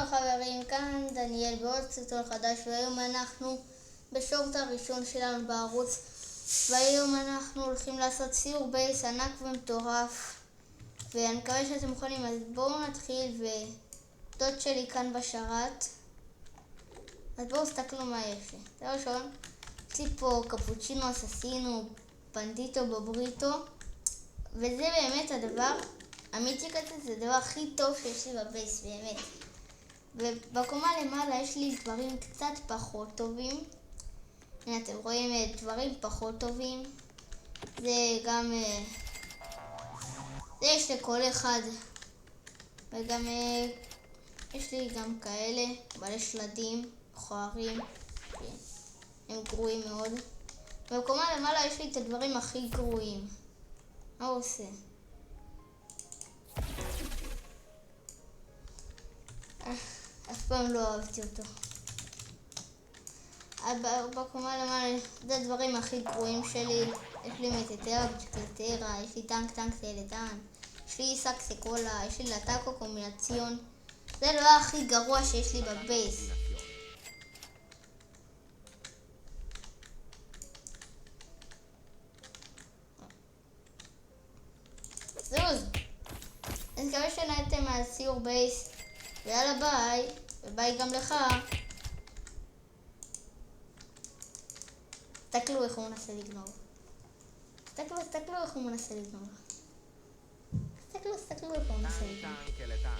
חברים, כאן דניאל בעוד סרטון חדש, והיום אנחנו בשורט הראשון שלנו בערוץ, והיום אנחנו הולכים לעשות סיור בייס ענק ומטורף, ואני מקווה שאתם מוכנים. אז בואו נתחיל, ודוד שלי כאן בשרת. אז בואו תסתכלו מה יש לי. דבר ראשון, יש לי פה קפוצ'ינו אססינו פנדיטו בבריטו, וזה באמת הדבר אמיתי כזה, זה הדבר הכי טוב שיש לי בבייס באמת. ובקומה למעלה יש לי דברים קצת פחות טובים. הנה אתם רואים דברים פחות טובים. זה גם זה יש לכל אחד, וגם יש לי גם כאלה בעלי שלדים מכוערים, הם גרועים מאוד. ובקומה למעלה יש לי את הדברים הכי גרועים. מה הוא עושה? אף פעם לא אהבתי אותו. בקומה למעלה זה הדברים הכי גרועים שלי. יש לי מטטרה, בצ'קלטרה, יש לי טנק טלטן, יש לי סקסקולה, יש לי לטאקו קומבינציון. זה הדבר הכי גרוע שיש לי בבייס. זוז! אני מקווה שנהנתם מהסיור בייס, ויאללה ביי, וביי גם לך. תסתכלו איך הוא מנסה לגנוב. תסתכלו איך הוא מנסה לגנוב. תסתכלו איך הוא מנסה לגנוב.